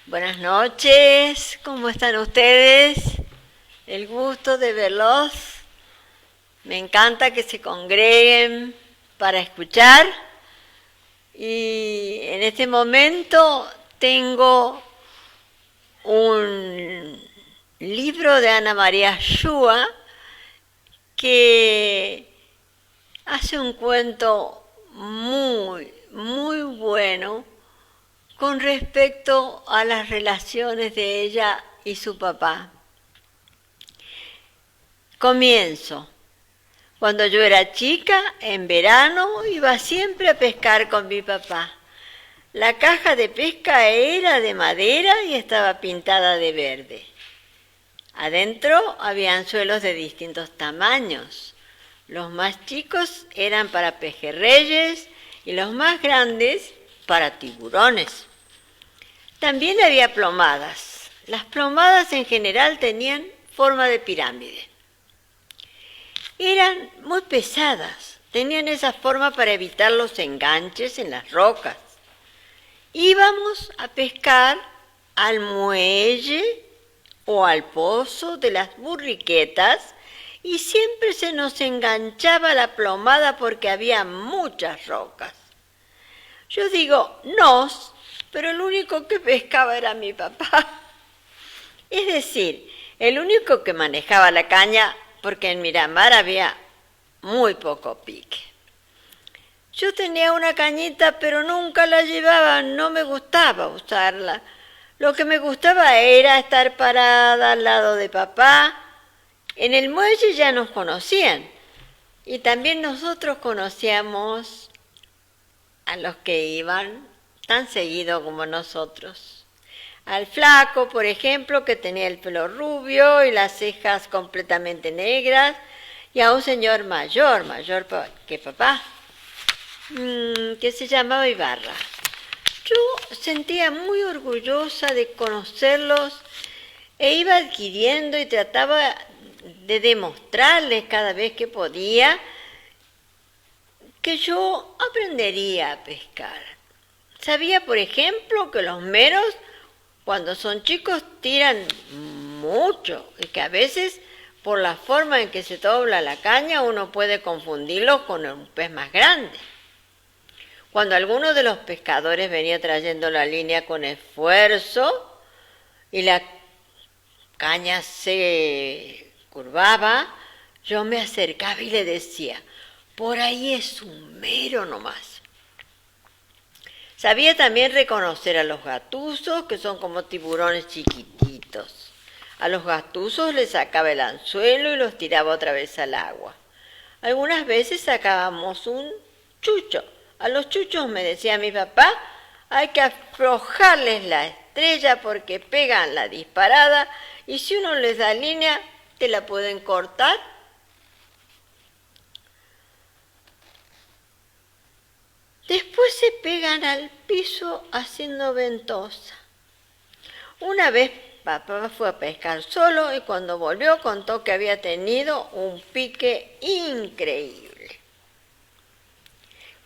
Buenas noches, ¿cómo están ustedes? El gusto de verlos. Me encanta que se congreguen para escuchar. Y en este momento tengo un libro de Ana María Shua que hace un cuento muy bueno con respecto a las relaciones de ella y su papá. Comienzo. Cuando yo era chica, en verano, iba siempre a pescar con mi papá. La caja de pesca era de madera y estaba pintada de verde. Adentro había anzuelos de distintos tamaños. Los más chicos eran para pejerreyes y los más grandes para tiburones. También había plomadas. Las plomadas en general tenían forma de pirámide. Eran muy pesadas, tenían esa forma para evitar los enganches en las rocas. Íbamos a pescar al muelle o al pozo de las burriquetas y siempre se nos enganchaba la plomada porque había muchas rocas. Yo digo nos, pero el único que pescaba era mi papá. Es decir, el único que manejaba la caña porque en Miramar había muy poco pique. Yo tenía una cañita, pero nunca la llevaba, no me gustaba usarla. Lo que me gustaba era estar parada al lado de papá. En el muelle ya nos conocían y también nosotros conocíamos a los que iban tan seguido como nosotros. Al flaco, por ejemplo, que tenía el pelo rubio y las cejas completamente negras, y a un señor mayor que papá, que se llamaba Ibarra. Yo sentía muy orgullosa de conocerlos e iba adquiriendo y trataba de demostrarles cada vez que podía que yo aprendería a pescar. Sabía, por ejemplo, que los meros, cuando son chicos, tiran mucho y que a veces, por la forma en que se dobla la caña, uno puede confundirlos con un pez más grande. Cuando alguno de los pescadores venía trayendo la línea con esfuerzo y la caña se curvaba, yo me acercaba y le decía, por ahí es un mero nomás. Sabía también reconocer a los gatuzos, que son como tiburones chiquititos. A los gatuzos les sacaba el anzuelo y los tiraba otra vez al agua. Algunas veces sacábamos un chucho. A los chuchos, me decía mi papá, hay que aflojarles la estrella porque pegan la disparada y si uno les da línea, te la pueden cortar. Después se pegan al piso haciendo ventosa. Una vez papá fue a pescar solo y cuando volvió contó que había tenido un pique increíble,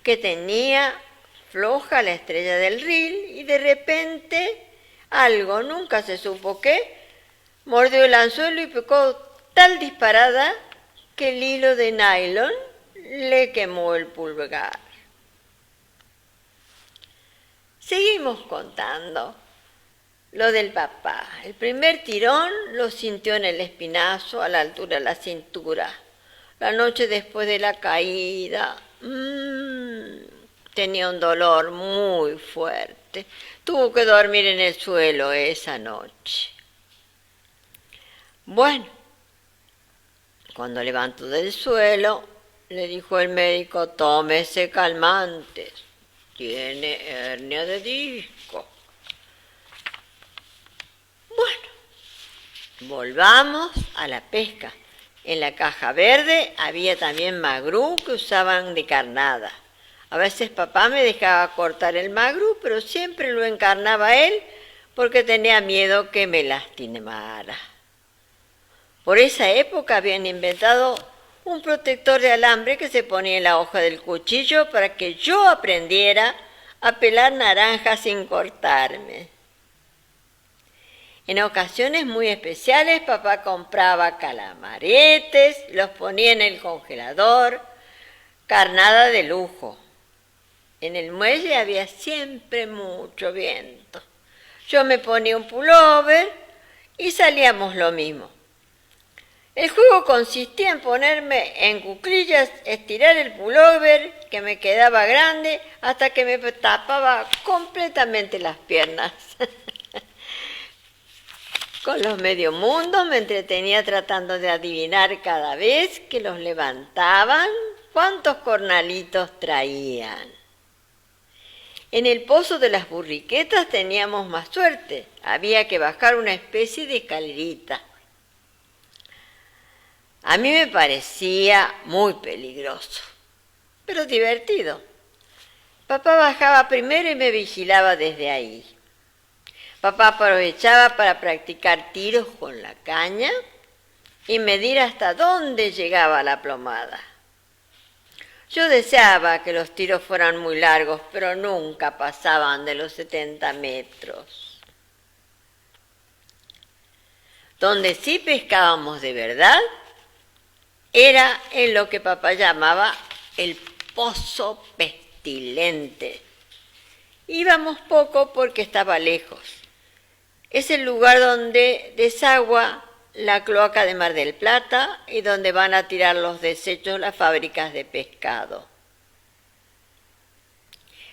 que tenía floja la estrella del reel y de repente algo, nunca se supo qué, mordió el anzuelo y picó tal disparada que el hilo de nylon le quemó el pulgar. Seguimos contando lo del papá. El primer tirón lo sintió en el espinazo a la altura de la cintura. La noche después de la caída, tenía un dolor muy fuerte. Tuvo que dormir en el suelo esa noche. Bueno, cuando levantó del suelo, le dijo el médico, tómese calmantes. Tiene hernia de disco. Bueno, volvamos a la pesca. En la caja verde había también magrú que usaban de carnada. A veces papá me dejaba cortar el magrú, pero siempre lo encarnaba él porque tenía miedo que me lastimara. Por esa época habían inventado un protector de alambre que se ponía en la hoja del cuchillo para que yo aprendiera a pelar naranjas sin cortarme. En ocasiones muy especiales, papá compraba calamaretes, los ponía en el congelador, carnada de lujo. En el muelle había siempre mucho viento. Yo me ponía un pullover y salíamos lo mismo. El juego consistía en ponerme en cuclillas, estirar el pullover que me quedaba grande hasta que me tapaba completamente las piernas. Con los medio mundos me entretenía tratando de adivinar cada vez que los levantaban cuántos cornalitos traían. En el pozo de las burriquetas teníamos más suerte. Había que bajar una especie de escalerita. A mí me parecía muy peligroso, pero divertido. Papá bajaba primero y me vigilaba desde ahí. Papá aprovechaba para practicar tiros con la caña y medir hasta dónde llegaba la plomada. Yo deseaba que los tiros fueran muy largos, pero nunca pasaban de los 70 metros. Donde sí pescábamos de verdad era en lo que papá llamaba el pozo pestilente. Íbamos poco porque estaba lejos. Es el lugar donde desagua la cloaca de Mar del Plata y donde van a tirar los desechos las fábricas de pescado.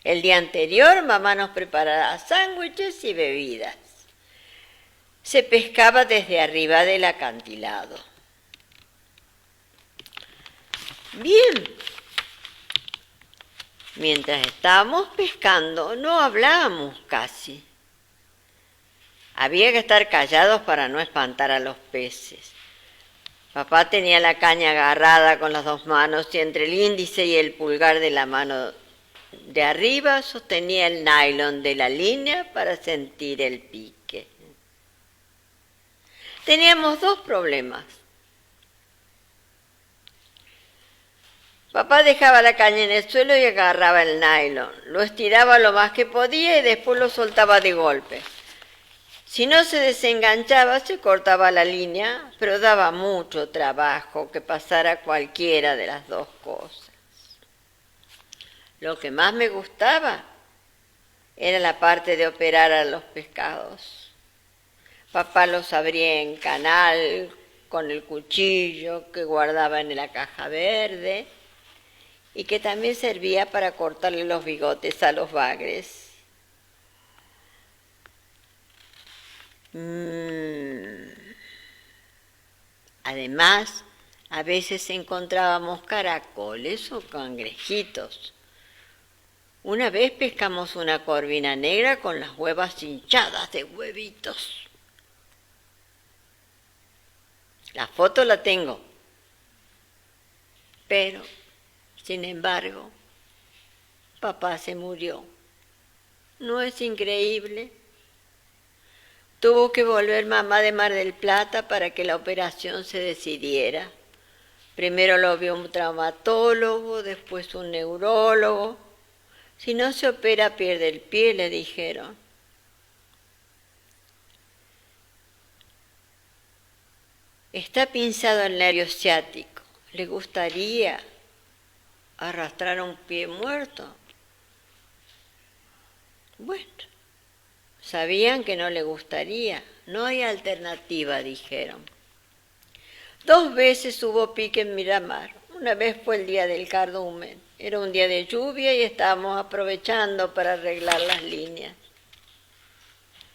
El día anterior mamá nos preparaba sándwiches y bebidas. Se pescaba desde arriba del acantilado. Bien, mientras estábamos pescando no hablábamos casi. Había que estar callados para no espantar a los peces. Papá tenía la caña agarrada con las dos manos y entre el índice y el pulgar de la mano de arriba sostenía el nylon de la línea para sentir el pique. Teníamos dos problemas. Papá dejaba la caña en el suelo y agarraba el nylon. Lo estiraba lo más que podía y después lo soltaba de golpe. Si no se desenganchaba, se cortaba la línea, pero daba mucho trabajo que pasara cualquiera de las dos cosas. Lo que más me gustaba era la parte de operar a los pescados. Papá los abría en canal con el cuchillo que guardaba en la caja verde y que también servía para cortarle los bigotes a los bagres. Además, a veces encontrábamos caracoles o cangrejitos. Una vez pescamos una corvina negra con las huevas hinchadas de huevitos. La foto la tengo, pero, sin embargo, papá se murió. ¿No es increíble? Tuvo que volver mamá de Mar del Plata para que la operación se decidiera. Primero lo vio un traumatólogo, después un neurólogo. Si no se opera, pierde el pie, le dijeron. Está pinzado el nervio ciático. ¿Le gustaría arrastrar un pie muerto? Bueno, sabían que no le gustaría. No hay alternativa, dijeron. 2 veces hubo pique en Miramar. Una vez fue el día del cardumen. Era un día de lluvia y estábamos aprovechando para arreglar las líneas.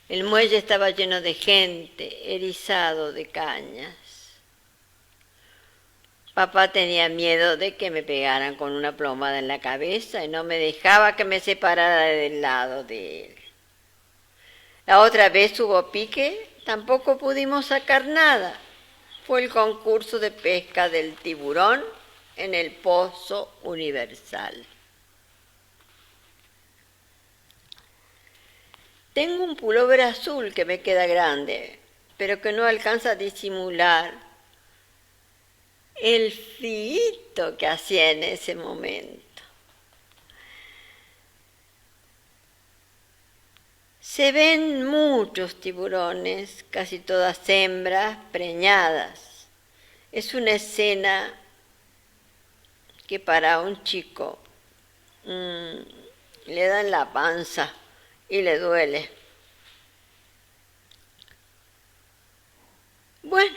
El muelle estaba lleno de gente, erizado de cañas. Papá tenía miedo de que me pegaran con una plomada en la cabeza y no me dejaba que me separara del lado de él. La otra vez hubo pique, tampoco pudimos sacar nada. Fue el concurso de pesca del tiburón en el Pozo Universal. Tengo un pullover azul que me queda grande, pero que no alcanza a disimular el frío que hacía en ese momento. Se ven muchos tiburones, casi todas hembras, preñadas. Es una escena que para un chico le da en la panza y le duele. Bueno,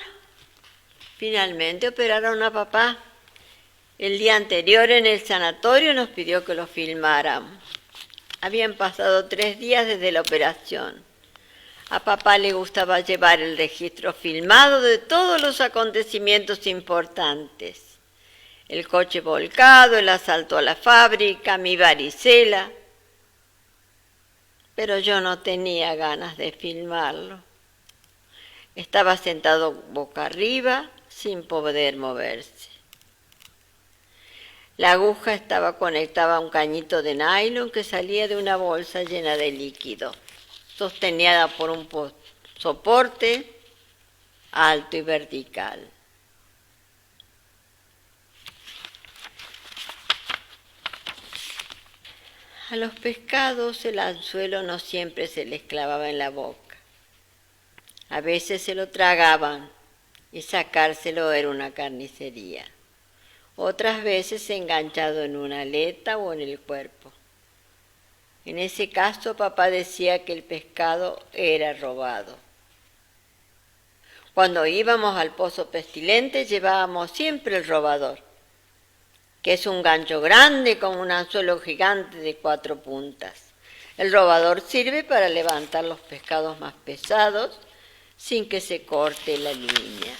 finalmente operaron a papá. El día anterior en el sanatorio nos pidió que lo filmáramos. Habían pasado 3 días desde la operación. A papá le gustaba llevar el registro filmado de todos los acontecimientos importantes. El coche volcado, el asalto a la fábrica, mi varicela. Pero yo no tenía ganas de filmarlo. Estaba sentado boca arriba, sin poder moverse. La aguja estaba conectada a un cañito de nylon que salía de una bolsa llena de líquido, sostenida por un soporte alto y vertical. A los pescados el anzuelo no siempre se les clavaba en la boca. A veces se lo tragaban y sacárselo era una carnicería. Otras veces enganchado en una aleta o en el cuerpo. En ese caso papá decía que el pescado era robado. Cuando íbamos al pozo pestilente llevábamos siempre el robador, que es un gancho grande con un anzuelo gigante de 4 puntas. El robador sirve para levantar los pescados más pesados sin que se corte la línea.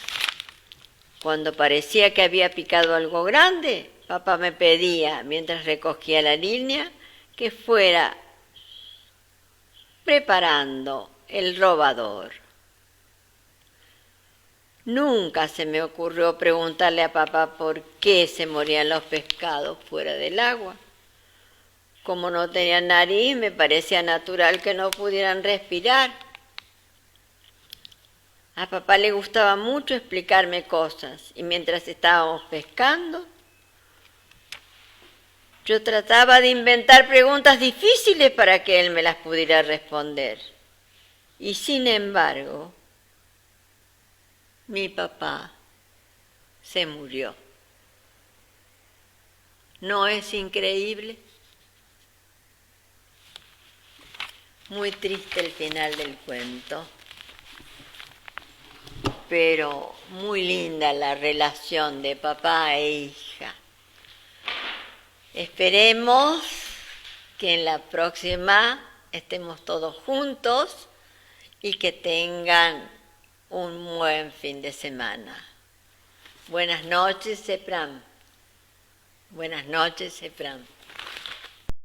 Cuando parecía que había picado algo grande, papá me pedía, mientras recogía la línea, que fuera preparando el robador. Nunca se me ocurrió preguntarle a papá por qué se morían los pescados fuera del agua. Como no tenían nariz, me parecía natural que no pudieran respirar. A papá le gustaba mucho explicarme cosas y mientras estábamos pescando, yo trataba de inventar preguntas difíciles para que él me las pudiera responder. Y sin embargo, mi papá se murió. ¿No es increíble? Muy triste el final del cuento, pero muy linda la relación de papá e hija. Esperemos que en la próxima estemos todos juntos y que tengan un buen fin de semana. Buenas noches, Sepram. Buenas noches, Sepram.